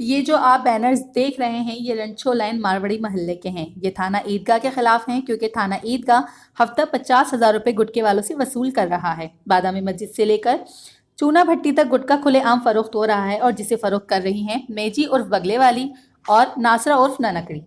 ये जो आप बैनर्स देख रहे हैं ये रणछो लाइन मारवाड़ी मोहल्ले के हैं। ये थाना ईदगाह के खिलाफ हैं क्योंकि थाना ईदगाह हफ्ता 50,000 रुपए गुटके वालों से वसूल कर रहा है। बादामी मस्जिद से लेकर चूना भट्टी तक गुटका खुलेआम फरोख्त हो रहा है और जिसे फरोख्त कर रही हैं मेजी उर्फ बगले वाली और नासरा उर्फ ननकड़ी।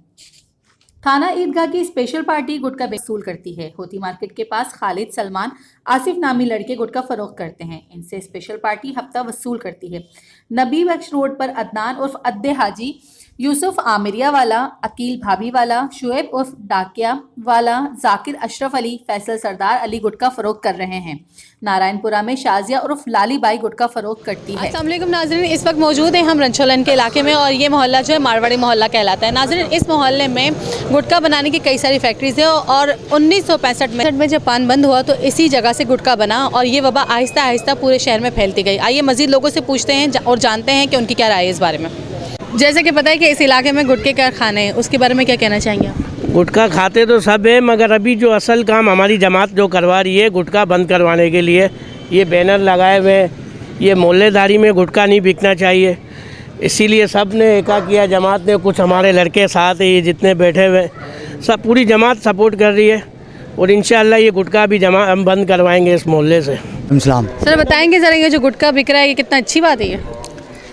थाना ईदगाह की स्पेशल पार्टी गुटका वसूल करती है। होती मार्केट के पास खालिद सलमान आसिफ नामी लड़के गुटका फरोख्त करते हैं। इनसे स्पेशल पार्टी हफ्ता वसूल करती है। नबी बख्श रोड पर अदनान उर्फ अद्दे हाजी, यूसुफ आमिरिया वाला, अकील भाभी वाला, शुएब उर्फ डाकिया वाला, जाकिर अशरफ अली, फैसल सरदार अली गुटका फरोख्त कर रहे हैं। नारायणपुरा में शाजिया उर्फ लाली बाई गुटका फरोख्त करती है। अस्सलाम वालेकुम नाज़रीन, इस वक्त मौजूद हैं हम रणछो लाइन के इलाके में और ये मोहल्ला जो है मारवाड़ी मोहल्ला कहलाता है। नाज़रीन, इस मोहल्ले में गुटका बनाने की कई सारी फैक्ट्रीज है और 1965 में जब पान बंद हुआ तो इसी जगह से गुटका बना और ये वबा आहिस्ता आहिस्ता पूरे शहर में फैलती गई। आइए मज़ीद लोगों से पूछते हैं और जानते हैं कि उनकी क्या राय है इस बारे में। जैसे कि पता है कि इस इलाके में गुटके कारखाने हैं, उसके बारे में क्या कहना चाहेंगे आप? गुटखा खाते तो सब है, मगर अभी जो असल काम हमारी जमात जो करवा रही है गुटखा बंद करवाने के लिए ये बैनर लगाए हुए, ये मोहल्लेदारी में गुटखा नहीं बिकना चाहिए, इसीलिए सब ने एका किया। जमात ने कुछ हमारे लड़के साथ है, ये जितने बैठे हुए सब पूरी जमात सपोर्ट कर रही है और इंशाअल्लाह ये गुटखा भी हम बंद करवाएंगे इस मोहल्ले से। सर बताएंगे ज़रा ये जो गुटखा बिक रहा है ये कितना अच्छी बात है? ये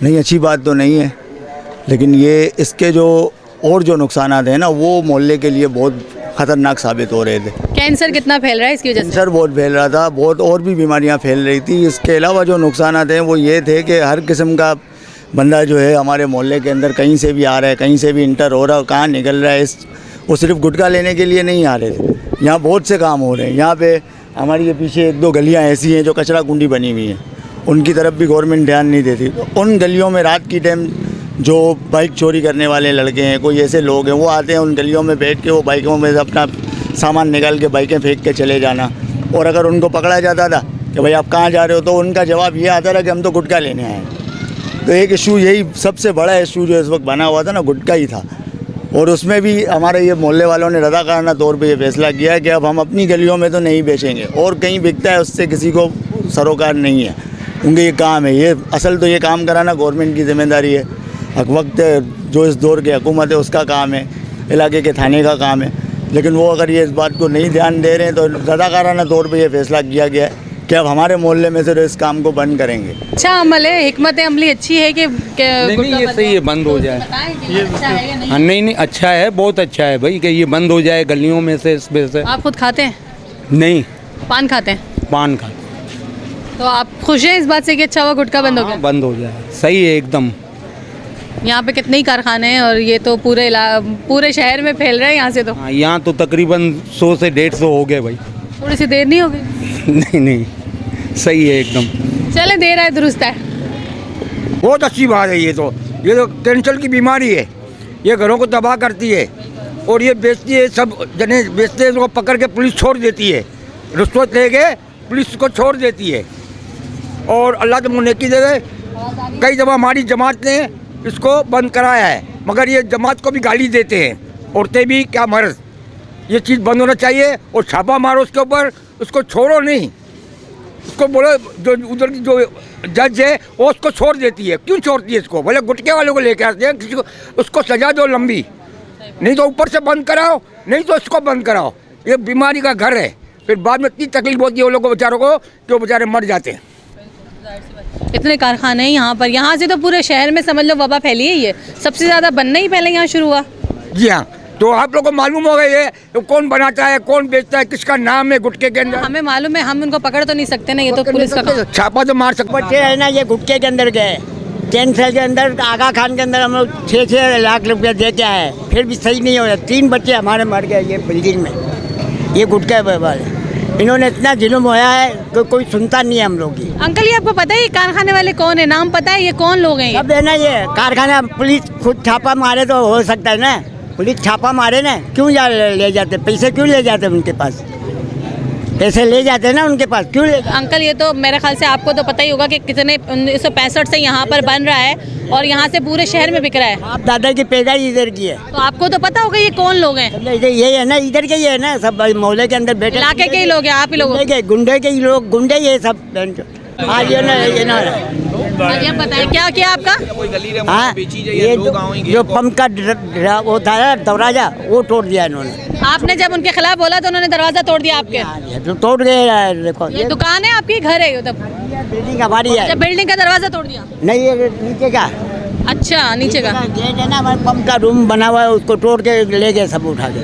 नहीं, अच्छी बात तो नहीं है, लेकिन ये इसके जो और जो नुकसानात हैं ना वो मोहल्ले के लिए बहुत ख़तरनाक साबित हो रहे थे। कैंसर कितना फैल रहा है इसकी वजह से? कैंसर बहुत फैल रहा था, बहुत और भी बीमारियां फैल रही थी। इसके अलावा जो नुकसानात हैं वो ये थे कि हर किस्म का बंदा जो है हमारे मोहल्ले के अंदर कहीं से भी आ रहा है, कहीं से भी इंटर हो रहा है, कहाँ निकल रहा है। वो सिर्फ गुटखा लेने के लिए नहीं आ रहे थे, यहाँ बहुत से काम हो रहे हैं। यहाँ पे हमारी ये पीछे 1-2 गलियाँ ऐसी हैं जो कचरा कुंडी बनी हुई हैं, उनकी तरफ भी गवर्नमेंट ध्यान नहीं देती। तो उन गलियों में रात की टाइम जो बाइक चोरी करने वाले लड़के हैं, कोई ऐसे लोग हैं, वो आते हैं उन गलियों में बैठ के वो बाइकों में अपना सामान निकाल के बाइकें फेंक के चले जाना। और अगर उनको पकड़ा जाता था कि भाई आप कहाँ जा रहे हो, तो उनका जवाब ये आता था कि हम तो गुटखा लेने आए हैं। तो एक इशू यही सबसे बड़ा इशू जो इस वक्त बना हुआ था ना, गुटखा ही था। और उसमें भी हमारे ये मोहल्ले वालों ने रज़ाकाराना तौर पे ये फैसला किया है कि अब हम अपनी गलियों में तो नहीं बेचेंगे और कहीं बिकता है उससे किसी को सरोकार नहीं है, क्योंकि ये काम है, ये असल तो ये काम कराना गवर्नमेंट की जिम्मेदारी है। हक वक्त जो इस दौर की हुकूमत है उसका काम है, इलाके के थाने का काम है। लेकिन वो अगर ये इस बात को नहीं ध्यान दे रहे हैं तो रज़ाकाराना तौर पे ये फैसला किया गया है कि अब हमारे मोहल्ले में से इस काम को बंद करेंगे। अच्छा अमल है, हिकमत अमली अच्छी है कि नहीं ये सही है, बंद हो जाए। अच्छा है या नहीं? हाँ नहीं अच्छा है, बहुत अच्छा है भाई कि ये बंद हो जाए गलियों में से। इस वजह से आप खुद खाते हैं? नहीं, पान खाते हैं? पान खा। तो आप खुश हैं इस बात से कि अच्छा हुआ गुटखा बंद हो गया? बंद हो जाए, सही है एकदम। यहाँ पे कितने ही कारखाने हैं और ये तो पूरे शहर में फैल रहे हैं यहाँ से तो। हाँ, यहाँ तो तकरीबन 100 से 150 हो गए भाई। थोड़ी सी देर नहीं हो गई? नहीं सही है एकदम। चले देर है दुरुस्त है। बहुत अच्छी बात है। ये तो कैंसर की बीमारी है, ये घरों को तबाह करती है और ये बेचती है, सब जने बेचते हैं, उसको पकड़ के पुलिस छोड़ देती है, रिश्वत लेके पुलिस को छोड़ देती है। और अल्लाह तो मुन्ने की जगह कई दफ़ा हमारी जमात ने इसको बंद कराया है, मगर ये जमात को भी गाली देते हैं, औरतें भी, क्या मर्द। ये चीज़ बंद होना चाहिए और छापा मारो उसके ऊपर, उसको छोड़ो नहीं। उसको बोलो जो उधर की जो जज है वो उसको छोड़ देती है, क्यों छोड़ती है इसको? बोले गुटके वालों को लेके आते हैं, किसी को उसको सजा दो लंबी, नहीं तो ऊपर से बंद कराओ, नहीं तो इसको बंद कराओ। ये बीमारी का घर है, फिर बाद में इतनी तकलीफ होती है वो लोगों को बेचारों को कि वो बेचारे मर जाते हैं। इतने कारखाने हैं यहाँ पर, यहाँ से तो पूरे शहर में समझ लो वबा फैली है। ये सबसे ज़्यादा बनना ही पहले यहाँ शुरू हुआ। जी हाँ, तो आप लोगों को मालूम होगा ये तो कौन बनाता है, कौन बेचता है, किसका नाम है गुटके के अंदर? हमें मालूम है, हम उनको पकड़ तो नहीं सकते ना, ये तो पुलिस का काम। छापा तो मार सकते बच्चे है ना, ये गुटके के अंदर गए। कैंसर के अंदर आगा खान के अंदर हम लोग 6-6 लाख रुपया दे के आए, फिर भी सही नहीं हो रहा। 3 बच्चे हमारे मर गए ये बिल्डिंग में, ये गुटके वाले। इन्होंने इतना जुल्म होया है कि कोई सुनता नहीं है हम लोग की। अंकल ये आपको पता है ये कारखाने वाले कौन है? नाम पता है? ये कौन लोग हैं? सब है ना, ये कारखाना पुलिस खुद छापा मारे तो हो सकता है ना, पुलिस छापा मारे ना, क्यों ले जाते? पैसे क्यों ले जाते? उनके पास पैसे ले जाते ना, उनके पास क्यों ले? अंकल ये तो मेरे ख्याल से आपको तो पता ही होगा कि कितने 1965 से यहाँ पर बन रहा है और यहाँ से पूरे शहर में बिक रहा है। आप दादा की पैदाइश इधर की है, तो आपको तो पता होगा ये कौन लोग हैं? इधर ये है ना, इधर के ही है ना, सब मोहल्ले के अंदर बैठे इलाके के ही लोग हैं, आप ही लोग? गुंडे के ही लोग, गुंडे ही है सब। हाँ ये ना हाँ जी, आप बताएं क्या किया आपका? हाँ ये जो पंप का वो था ना दरवाजा, वो तोड़ दिया इन्होंने। आपने जब उनके खिलाफ बोला तो उन्होंने दरवाजा तोड़ दिया आपके? ये तो तोड़ गए। देखो ये दुकान है आपकी, घर है ये तब? बिल्डिंग हमारी है। जब बिल्डिंग का दरवाजा तोड़ दिया? नहीं ये नीचे का अच्छा, नीचे का गेट है ना, हमारे पंप का रूम बना हुआ है, उसको तोड़ के ले गए सब उठा के।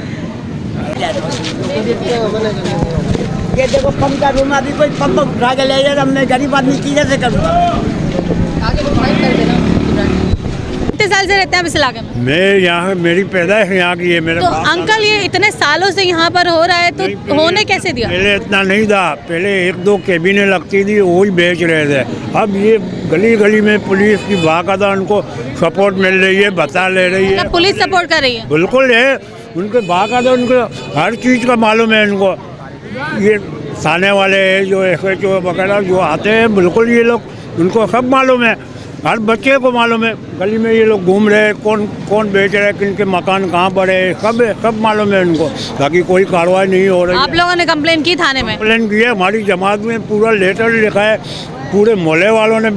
ये देखो पंप का रूम, अभी कोई पंप उठा के ले जाए, मैं गरीब आदमी किधर से करूँगा? कितने साल से रहते हैं आप इस इलाके में? मैं यहाँ, मेरी पैदाइश यहाँ की है। मेरे तो अंकल ये इतने सालों से यहाँ पर हो रहा है तो होने कैसे दिया? पहले इतना नहीं था, पहले 1-2 केबिनें लगती थी, वही बेच रहे थे। अब ये गली गली में पुलिस की बाकायदा उनको सपोर्ट मिल रही है, बता ले रही है। मतलब पुलिस सपोर्ट कर रही है? बिल्कुल है, उनके बाकायदा उनको हर चीज़ का मालूम है। उनको ये थाने वाले जो SHO वगैरह जो आते हैं, बिल्कुल ये लोग उनको सब मालूम है, हर बच्चे को मालूम है। गली में ये लोग घूम रहे हैं, कौन कौन बेच रहे हैं, किनके मकान कहाँ पड़े, सब मालूम है उनको, ताकि कोई कार्रवाई नहीं हो रही। आप लोगों ने कंप्लेन की थाने में? कंप्लेन की है, हमारी जमात में पूरा लेटर लिखा है, पूरे मोहल्ले वालों ने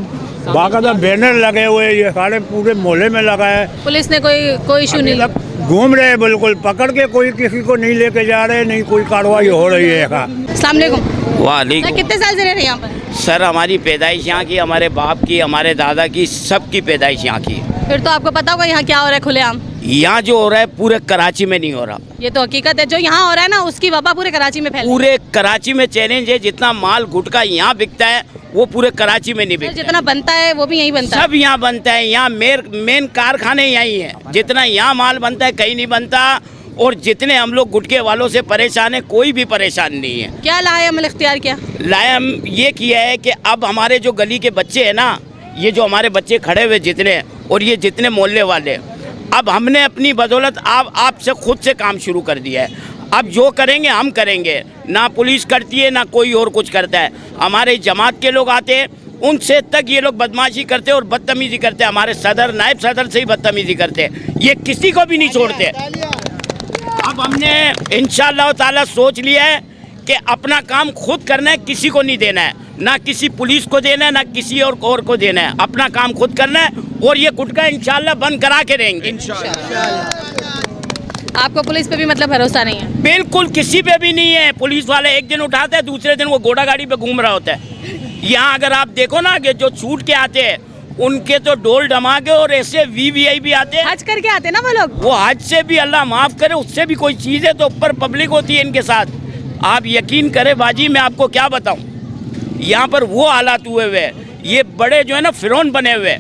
बाकायदा बैनर लगे हुए, ये सारे पूरे मोहल्ले में लगा है। पुलिस ने कोई इशू नहीं लिया? घूम रहे हैं बिल्कुल, पकड़ के कोई किसी को नहीं लेके जा रहे, नहीं कोई कार्रवाई हो रही है। अस्सलाम वालेकुम। वालेकुम। कितने साल से रह रहे हैं यहाँ पर? सर हमारी पैदाइश यहाँ की, हमारे बाप की, हमारे दादा की, सबकी पैदाइश यहाँ की है। फिर तो आपको पता होगा यहाँ क्या हो रहा है खुलेआम? यहाँ जो हो रहा है पूरे कराची में नहीं हो रहा। ये तो हकीकत है, जो यहाँ हो रहा है ना उसकी वबा पूरे कराची में फैल। पूरे कराची में चैलेंज है, जितना माल गुटखा यहाँ बिकता है वो पूरे कराची में नहीं बिकता। जितना बनता है वो भी यहीं बनता है? सब यहाँ बनता है, यहाँ मेन कारखाने यहीं है। जितना यहाँ माल बनता है कहीं नहीं बनता, और जितने हम लोग गुटखे वालों से परेशान है, कोई भी परेशान नहीं है। क्या लाए अमल इख्तियार किया? लाए हम ये किया है कि अब हमारे जो गली के बच्चे हैं ना, ये जो हमारे बच्चे खड़े हुए जितने, और ये जितने मोहल्ले वाले, अब हमने अपनी बदौलत आपसे खुद से काम शुरू कर दिया है। अब जो करेंगे हम करेंगे, ना पुलिस करती है ना कोई और कुछ करता है। हमारे जमात के लोग आते हैं, उनसे तक ये लोग बदमाशी करते और बदतमीजी करते हैं। हमारे सदर नायब सदर से ही बदतमीजी करते हैं, ये किसी को भी नहीं छोड़ते। अब हमने इंशाअल्लाह ताला सोच लिया है कि अपना काम खुद करना है, किसी को नहीं देना है, ना किसी पुलिस को देना है, ना किसी और को देना है। अपना काम खुद करना है, और ये गुटखा इंशाअल्लाह बंद करा के रहेंगे आपको पुलिस पे भी मतलब भरोसा नहीं है? बिल्कुल किसी पे भी नहीं है। पुलिस वाले एक दिन उठाते हैं, दूसरे दिन वो घोड़ा गाड़ी पे घूम रहा होता है। यहाँ अगर आप देखो ना कि जो छूट के आते हैं उनके तो डोल धमाके, और ऐसे VVIP आते हैं, हज करके आते ना वो लोग। वो हज से भी अल्लाह माफ़ करे, उससे भी कोई चीज़ है तो ऊपर पब्लिक होती है इनके साथ। आप यकीन करें बाजी, मैं आपको क्या बताऊं, यहाँ पर वो हालात हुए हुए, ये बड़े जो है ना फिरौन बने हुए।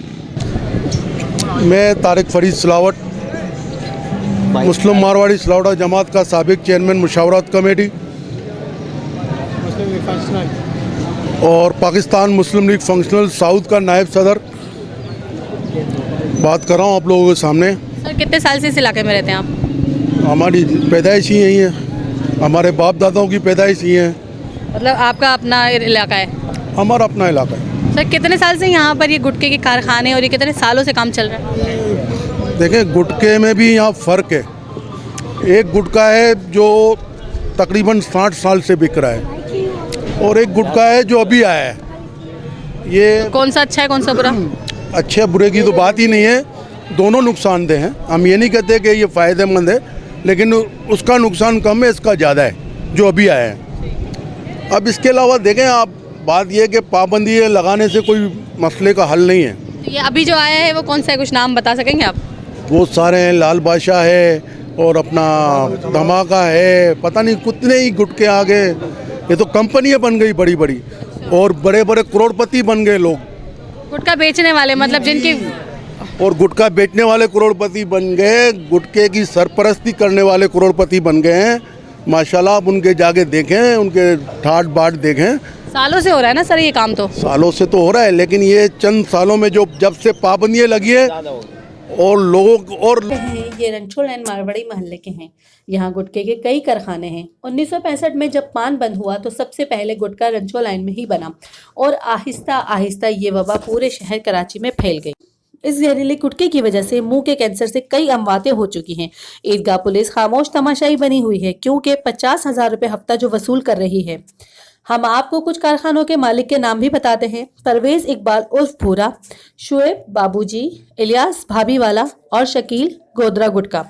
मैं तारिक फरीद सिलावट, मुस्लिम मारवाड़ी सिलावड़ा जमात का साबिक चेयरमैन मुशावरत कमेटी और पाकिस्तान मुस्लिम लीग फंक्शनल साउथ का नायब सदर बात कर रहा हूँ आप लोगों के सामने। सर कितने साल से इस इलाके में रहते हैं आप? हमारी पैदाइश ही यही है, हमारे बाप दादाओं की पैदाइश ही है। मतलब आपका अपना इलाका है? हमारा अपना इलाका है। सर कितने साल से यहाँ पर ये गुटखे के कारखाने और ये कितने सालों से काम चल रहा है? देखें, गुटखे में भी यहाँ फ़र्क है। एक गुटखा है जो तकरीबन 60 साल से बिक रहा है, और एक गुटखा है जो अभी आया है। ये कौन सा अच्छा है कौन सा बुरा? अच्छे बुरे की तो बात ही नहीं है, दोनों नुकसानदेह हैं। हम ये नहीं कहते कि ये फ़ायदेमंद है, लेकिन उसका नुकसान कम है, इसका ज़्यादा है जो अभी आया है। अब इसके अलावा देखें आप, बात यह कि पाबंदी लगाने से कोई मसले का हल नहीं है। तो ये अभी जो आया है वो कौन सा है, कुछ नाम बता सकेंगे आप? वो सारे हैं, लाल बादशाह है और अपना धमाका है, पता नहीं कितने ही गुटके आ गए। ये तो कंपनियां बन गई बड़ी बड़ी, और बड़े बड़े करोड़पति बन गए लोग। गुटखा बेचने वाले मतलब जिनकी, और गुटखा बेचने वाले करोड़पति बन गए, गुटके की सरपरस्ती करने वाले करोड़पति बन गए हैं माशाल्लाह। आप उनके जाके देखें, उनके ठाट बाट देखें। सालों से हो रहा है ना सर ये काम? तो सालों से तो हो रहा है, लेकिन ये चंद सालों में जो जब से पाबंदियाँ लगी है और लोगों को, और ये रणछोड़ लाइन मारवाड़ी मोहल्ले के हैं। यहाँ गुटखे के कई कारखाने हैं। 1965 में जब पान बंद हुआ तो सबसे पहले गुटखा रणछोड़ लाइन में ही बना, और आहिस्ता आहिस्ता ये वबा पूरे शहर कराची में फैल गई। इस जहरीले गुटखे की वजह से मुंह के कैंसर से कई अमवातें हो चुकी हैं। ईदगाह पुलिस खामोश तमाशाई बनी हुई है, क्योंकि 50,000 रुपये हफ्ता जो वसूल कर रही है। हम आपको कुछ कारखानों के मालिक के नाम भी बताते हैं। परवेज इकबाल उर्फ भूरा, शुएब बाबूजी, इलियास भाभीवाला और शकील गोदरा गुटका।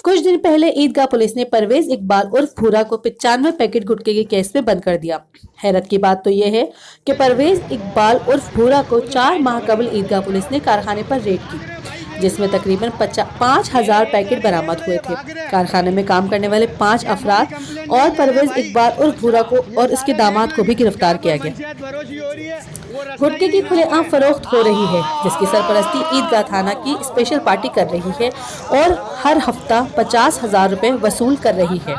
कुछ दिन पहले ईदगाह पुलिस ने परवेज इकबाल उर्फ भूरा को 95 पैकेट गुटखे के केस में बंद कर दिया। हैरत की बात तो यह है कि परवेज इकबाल उर्फ भूरा को 4 माह कबल ईदगाह पुलिस ने कारखाने पर रेड की, जिसमें तकरीबन 5,000 पैकेट बरामद हुए थे। कारखाने में काम करने वाले 5 अफराद और परवेज इकबाल उर्फ भूरा को और इसके दामाद को भी गिरफ्तार किया गया। गुटखे की खुलेआम फरोख्त हो रही है, जिसकी सरपरस्ती ईदगाह थाना की स्पेशल पार्टी कर रही है और हर हफ्ता 50,000 रुपए वसूल कर रही है।